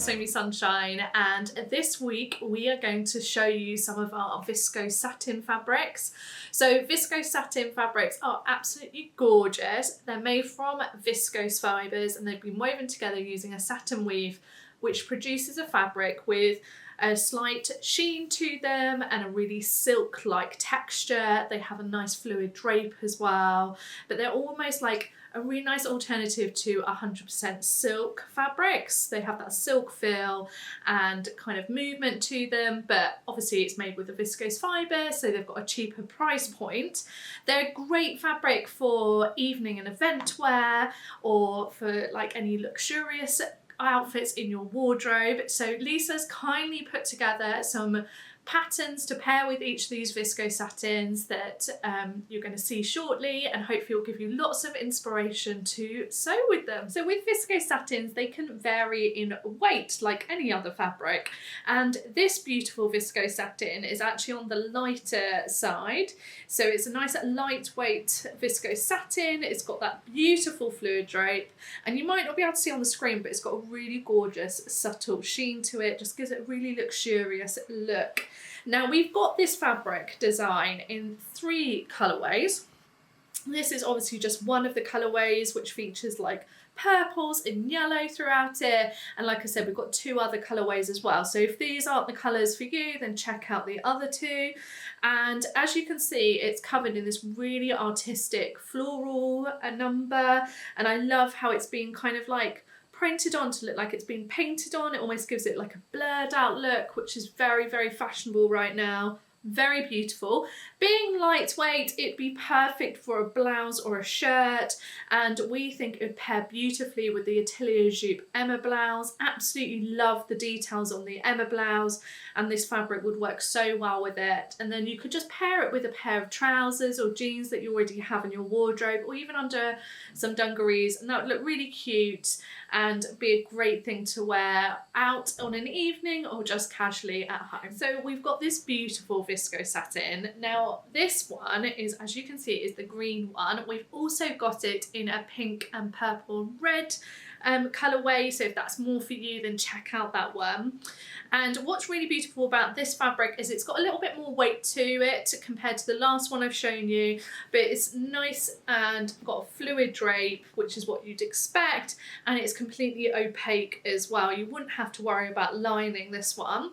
Somi Sunshine, and this week we are going to show you some of our Viscose Satin fabrics. So Viscose Satin fabrics are absolutely gorgeous. They're made from viscose fibres and they've been woven together using a satin weave which produces a fabric with a slight sheen to them and a really silk-like texture. They have a nice fluid drape as well, but they're almost like a really nice alternative to 100% silk fabrics. They have that silk feel and kind of movement to them, but obviously it's made with a viscose fibre, so they've got a cheaper price point. They're a great fabric for evening and event wear, or for like any luxurious outfits in your wardrobe. So Lisa's kindly put together some patterns to pair with each of these viscose satins that you're going to see shortly, and hopefully will give you lots of inspiration to sew with them. So with viscose satins, they can vary in weight like any other fabric, and this beautiful viscose satin is actually on the lighter side. So it's a nice lightweight viscose satin. It's got that beautiful fluid drape, and you might not be able to see on the screen, but it's got a really gorgeous subtle sheen to it. Just gives it a really luxurious look. Now we've got this fabric design in 3 colourways. This is obviously just one of the colourways, which features like purples and yellow throughout it, and like I said, we've got 2 other colourways as well. So if these aren't the colours for you, then check out the other 2. And as you can see, it's covered in this really artistic floral number, and I love how it's been kind of like printed on to look like it's been painted on. It almost gives it like a blurred out look, which is very, very fashionable right now. Very beautiful. Being lightweight, it'd be perfect for a blouse or a shirt, and we think it would pair beautifully with the Atelier Jupe Emma blouse. Absolutely love the details on the Emma blouse, and this fabric would work so well with it. And then you could just pair it with a pair of trousers or jeans that you already have in your wardrobe, or even under some dungarees, and that would look really cute and be a great thing to wear out on an evening or just casually at home. So we've got this beautiful viscose satin. Now this one is, as you can see, is the green one. We've also got it in a pink and purple red colourway, so if that's more for you, then check out that one. And what's really beautiful about this fabric is it's got a little bit more weight to it compared to the last one I've shown you, but it's nice and got a fluid drape, which is what you'd expect, and it's completely opaque as well. You wouldn't have to worry about lining this one.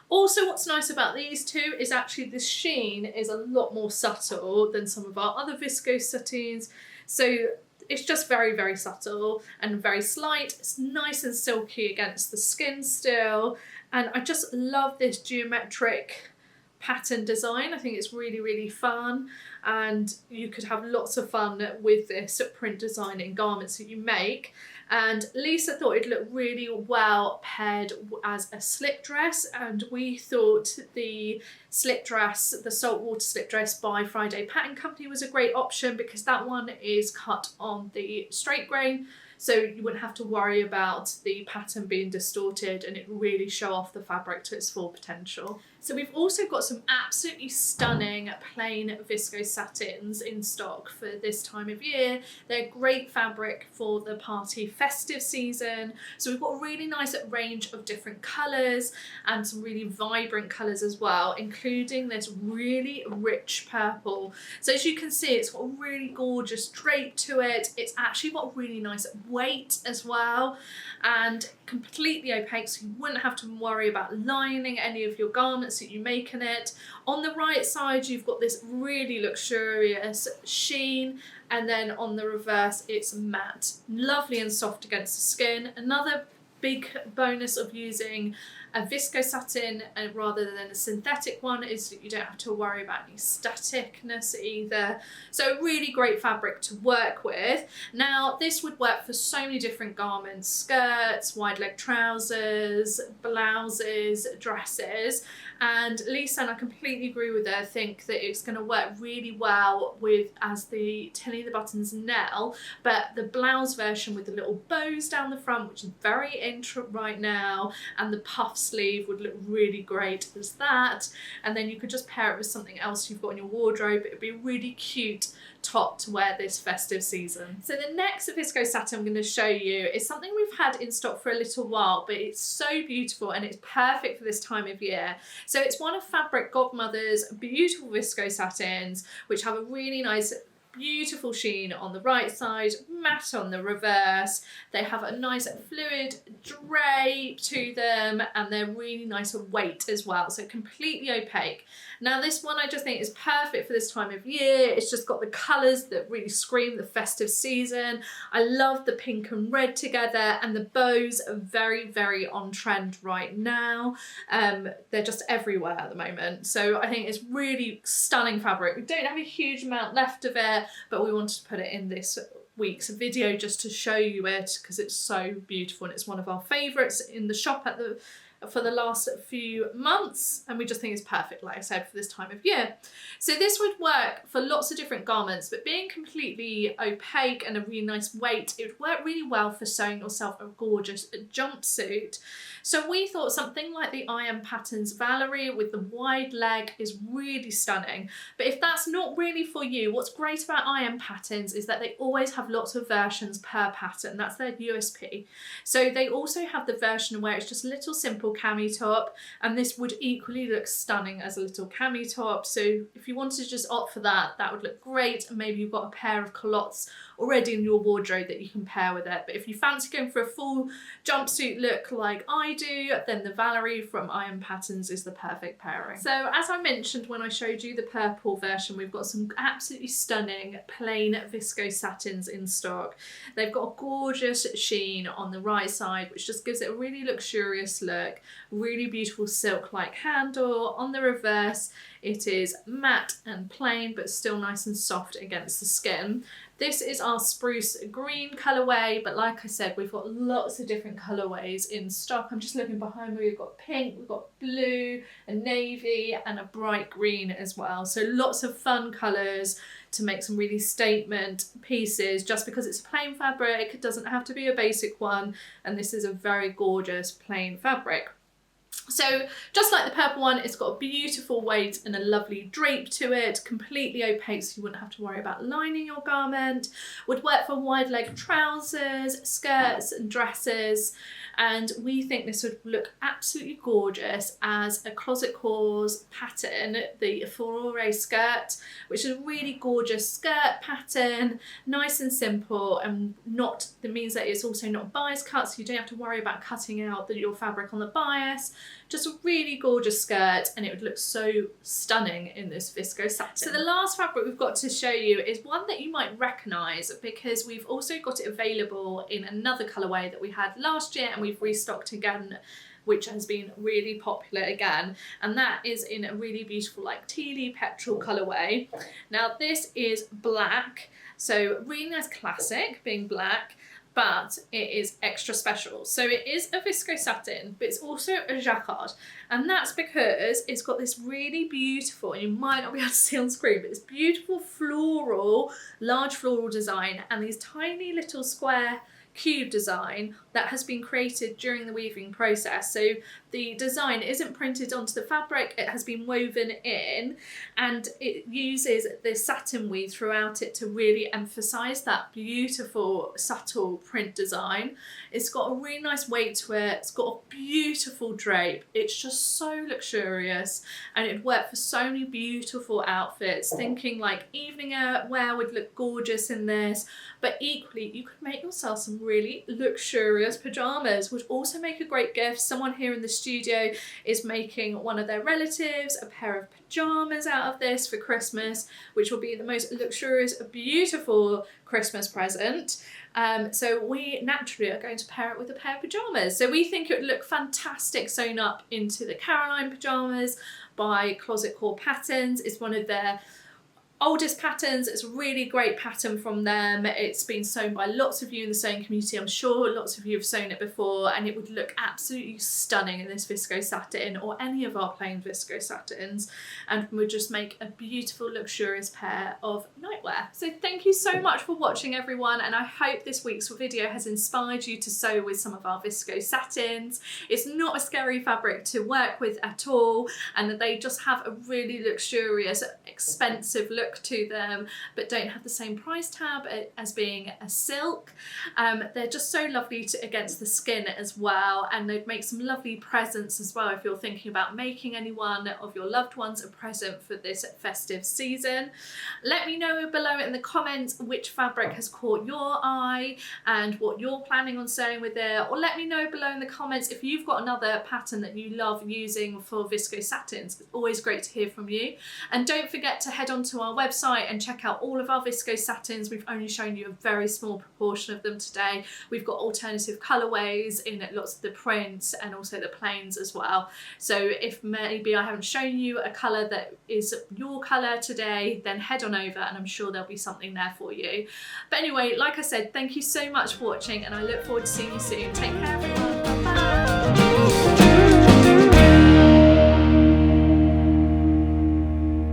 Also, what's nice about these 2 is actually the sheen is a lot more subtle than some of our other viscose satins. So it's just very, very subtle and very slight. It's nice and silky against the skin still. And I just love this geometric pattern design. I think it's really, really fun, and you could have lots of fun with this print design in garments that you make. And Lisa thought it'd look really well paired as a slip dress, and we thought the slip dress, the Saltwater slip dress by Friday Pattern Company, was a great option because that one is cut on the straight grain, so you wouldn't have to worry about the pattern being distorted, and it really show off the fabric to its full potential. So we've also got some absolutely stunning plain viscose satins in stock for this time of year. They're great fabric for the party festive season. So we've got a really nice range of different colours and some really vibrant colours as well, including this really rich purple. So as you can see, it's got a really gorgeous drape to it. It's actually got a really nice weight as well, and completely opaque, so you wouldn't have to worry about lining any of your garments that you make in it. On the right side, you've got this really luxurious sheen, and then on the reverse, it's matte. Lovely and soft against the skin. Another big bonus of using a viscose satin rather than a synthetic one is that you don't have to worry about any staticness either. So really great fabric to work with. Now this would work for so many different garments: skirts, wide leg trousers, blouses, dresses. And Lisa, and I completely agree with her, think that it's going to work really well with as the Tilly the Buttons Nell, but the blouse version with the little bows down the front, which is very in right now, and the puff sleeve would look really great as that. And then you could just pair it with something else you've got in your wardrobe. It'd be really cute top to wear this festive season. So the next Viscose Satin I'm going to show you is something we've had in stock for a little while, but it's so beautiful and it's perfect for this time of year. So it's one of Fabric Godmother's beautiful Viscose Satins, which have a really nice beautiful sheen on the right side, matte on the reverse. They have a nice fluid drape to them and they're really nice weight as well, so completely opaque. Now this one I just think is perfect for this time of year. It's just got the colours that really scream the festive season. I love the pink and red together, and the bows are very, very on trend right now. They're just everywhere at the moment. So I think it's really stunning fabric. We don't have a huge amount left of it, but we wanted to put it in this week's video just to show you it because it's so beautiful and it's one of our favourites in the shop for the last few months, and we just think it's perfect, like I said, for this time of year. So this would work for lots of different garments, but being completely opaque and a really nice weight, it would work really well for sewing yourself a gorgeous jumpsuit. So we thought something like the I Am Patterns Valérie with the wide leg is really stunning. But if that's not really for you, what's great about I Am Patterns is that they always have lots of versions per pattern. That's their USP. So they also have the version where it's just a little simple cami top, and this would equally look stunning as a little cami top. So if you wanted to just opt for that, that would look great, and maybe you've got a pair of culottes already in your wardrobe that you can pair with it. But if you fancy going for a full jumpsuit look like I do, then the Valérie from I Am Patterns is the perfect pairing. So as I mentioned when I showed you the purple version, we've got some absolutely stunning plain viscose satins in stock. They've got a gorgeous sheen on the right side, which just gives it a really luxurious look. Really beautiful silk-like handle. On the reverse, it is matte and plain, but still nice and soft against the skin. This is our spruce green colourway, but like I said, we've got lots of different colourways in stock. I'm just looking behind me, we've got pink, we've got blue, a navy, and a bright green as well. So lots of fun colours to make some really statement pieces. Just because it's a plain fabric, it doesn't have to be a basic one, and this is a very gorgeous plain fabric. So just like the purple one, it's got a beautiful weight and a lovely drape to it, completely opaque so you wouldn't have to worry about lining your garment. Would work for wide leg trousers, skirts and dresses, and we think this would look absolutely gorgeous as a closet cause pattern, the Fiore skirt, which is a really gorgeous skirt pattern, nice and simple, and that means that it's also not bias cut, so you don't have to worry about cutting out your fabric on the bias. Just a really gorgeous skirt, and it would look so stunning in this viscose satin. So the last fabric we've got to show you is one that you might recognise because we've also got it available in another colourway that we had last year and we've restocked again, which has been really popular again, and that is in a really beautiful like tealy petrol colourway. Now this is black, so really nice classic being black, but it is extra special. So it is a viscose satin, but it's also a jacquard, and that's because it's got this really beautiful, and you might not be able to see on screen, but this beautiful floral, large floral design and these tiny little square cube design that has been created during the weaving process. So the design isn't printed onto the fabric, it has been woven in, and it uses the satin weave throughout it to really emphasize that beautiful subtle print design. It's got a really nice weight to it, it's got a beautiful drape, it's just so luxurious, and it'd work for so many beautiful outfits. Thinking like evening wear would look gorgeous in this, but equally you could make yourself some really luxurious pajamas, would also make a great gift. Someone here in the studio is making one of their relatives a pair of pajamas out of this for Christmas, which will be the most luxurious, beautiful Christmas present. So we naturally are going to pair it with a pair of pajamas. So we think it would look fantastic sewn up into the Carolyn pajamas by Closet Core Patterns. It's one of their oldest patterns. It's a really great pattern from them. It's been sewn by lots of you in the sewing community. I'm sure lots of you have sewn it before, and it would look absolutely stunning in this viscose satin or any of our plain viscose satins, and would just make a beautiful luxurious pair of nightwear. So thank you so much for watching everyone, and I hope this week's video has inspired you to sew with some of our viscose satins. It's not a scary fabric to work with at all, and they just have a really luxurious, expensive look look to them, but don't have the same price tab as being a silk. They're just so lovely against the skin as well, and they'd make some lovely presents as well if you're thinking about making anyone of your loved ones a present for this festive season. Let me know below in the comments which fabric has caught your eye and what you're planning on sewing with it, or let me know below in the comments if you've got another pattern that you love using for viscose satins. It's always great to hear from you. And don't forget to head onto our website and check out all of our viscose satins. We've only shown you a very small proportion of them today. We've got alternative colourways in lots of the prints and also the plains as well. So if maybe I haven't shown you a colour that is your colour today, then head on over and I'm sure there'll be something there for you. But anyway, like I said, thank you so much for watching and I look forward to seeing you soon. Take care everyone.